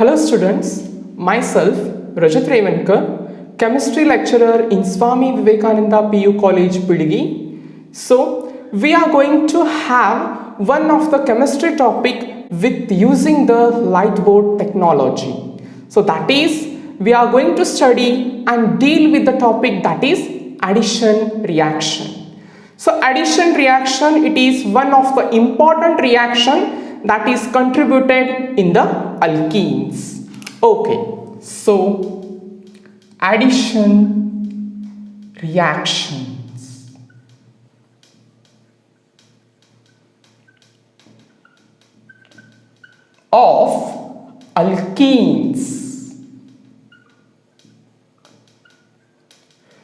Hello students, myself Rajat Revankar, chemistry lecturer in Swami Vivekananda PU College, Pidigi. So we are going to have one of the chemistry topic with using the light board technology. So that is, we are going to study and deal with the topic that is addition reaction. So addition reaction, it is one of the important reaction that is contributed in the alkenes. Okay, so addition reactions. Of alkenes.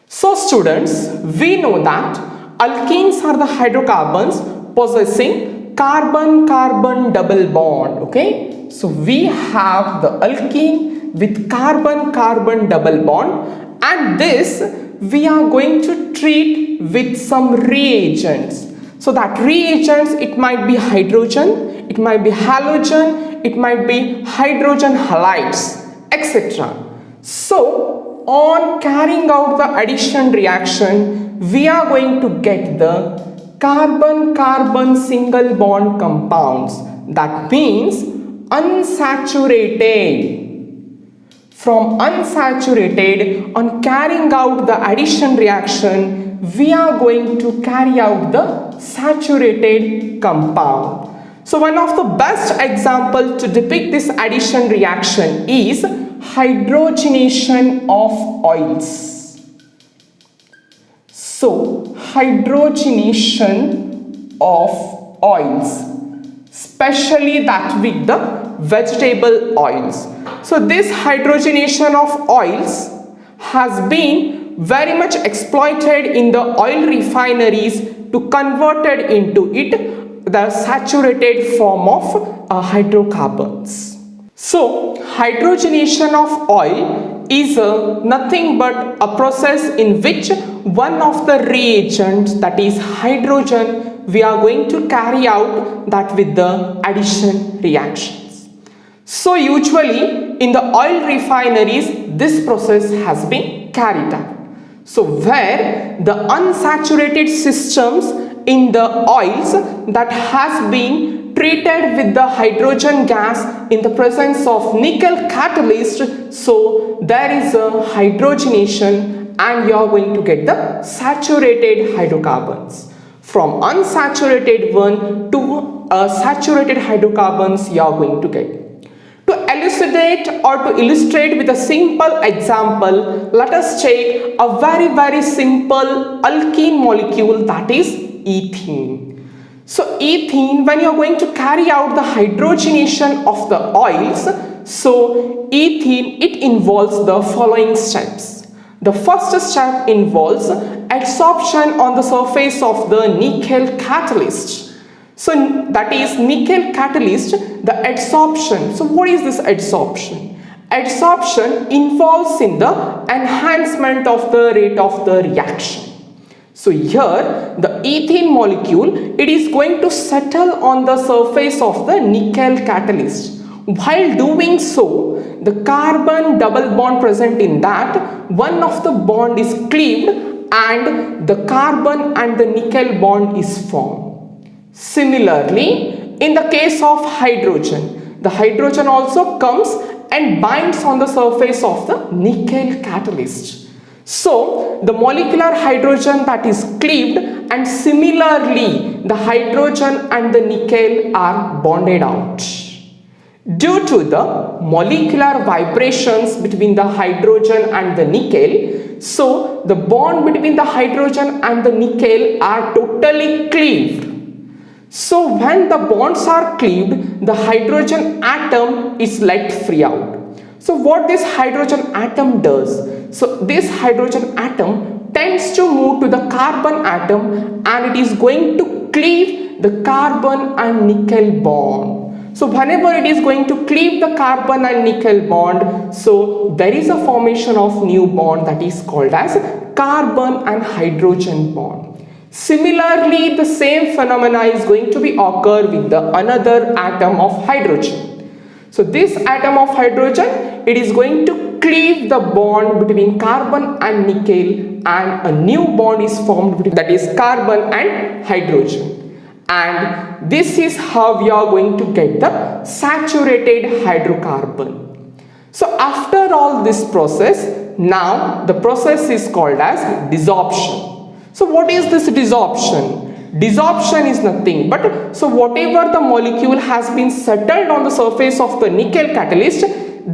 So students, we know that alkenes are the hydrocarbons possessing carbon-carbon double bond. Okay, so we have the alkene with carbon-carbon double bond, and this we are going to treat with some reagents. So that reagents, it might be hydrogen, it might be halogen, it might be hydrogen halides, etc. So on carrying out the addition reaction, we are going to get the carbon-carbon single bond compounds. That means unsaturated. From unsaturated, on carrying out the addition reaction, we are going to carry out the saturated compound. So one of the best example to depict this addition reaction is hydrogenation of oils. So hydrogenation of oils, especially that with the vegetable oils. So this hydrogenation of oils has been very much exploited in the oil refineries to convert it into the saturated form of hydrocarbons. So hydrogenation of oil is nothing but a process in which one of the reagents, that is hydrogen, we are going to carry out that with the addition reactions. So usually in the oil refineries, this process has been carried out. So where the unsaturated systems in the oils that has been treated with the hydrogen gas in the presence of nickel catalyst, so there is a hydrogenation and you are going to get the saturated hydrocarbons. From unsaturated one to saturated hydrocarbons you are going to get. To elucidate or to illustrate with a simple example, let us take a very simple alkene molecule, that is ethene. So ethene, when you are going to carry out the hydrogenation of the oils, so ethene, it involves the following steps. The first step involves adsorption on the surface of the nickel catalyst. So that is nickel catalyst, the adsorption. So what is this adsorption? Adsorption involves in the enhancement of the rate of the reaction. So here the ethene molecule, it is going to settle on the surface of the nickel catalyst. While doing so, the carbon double bond present in that, one of the bond is cleaved and the carbon and the nickel bond is formed. Similarly, in the case of hydrogen, the hydrogen also comes and binds on the surface of the nickel catalyst. So the molecular hydrogen that is cleaved, and similarly the hydrogen and the nickel are bonded out. Due to the molecular vibrations between the hydrogen and the nickel, so the bond between the hydrogen and the nickel are totally cleaved. So when the bonds are cleaved, the hydrogen atom is let free out. So what this hydrogen atom does? So this hydrogen atom tends to move to the carbon atom and it is going to cleave the carbon and nickel bond. So whenever it is going to cleave the carbon and nickel bond, so there is a formation of new bond that is called as carbon and hydrogen bond. Similarly, the same phenomena is going to be occur with the another atom of hydrogen. So this atom of hydrogen, it is going to cleave the bond between carbon and nickel, and a new bond is formed between, that is carbon and hydrogen. And this is how we are going to get the saturated hydrocarbon. So after all this process, now the process is called as desorption. So what is this desorption? Desorption is nothing but, so whatever the molecule has been settled on the surface of the nickel catalyst,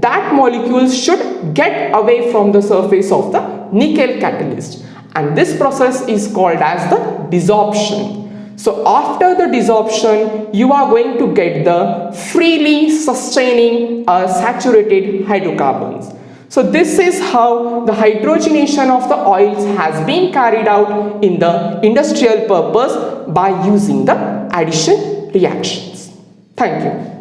that molecule should get away from the surface of the nickel catalyst, and this process is called as the desorption. So after the desorption, you are going to get the freely sustaining saturated hydrocarbons. So this is how the hydrogenation of the oils has been carried out in the industrial purpose by using the addition reactions. Thank you.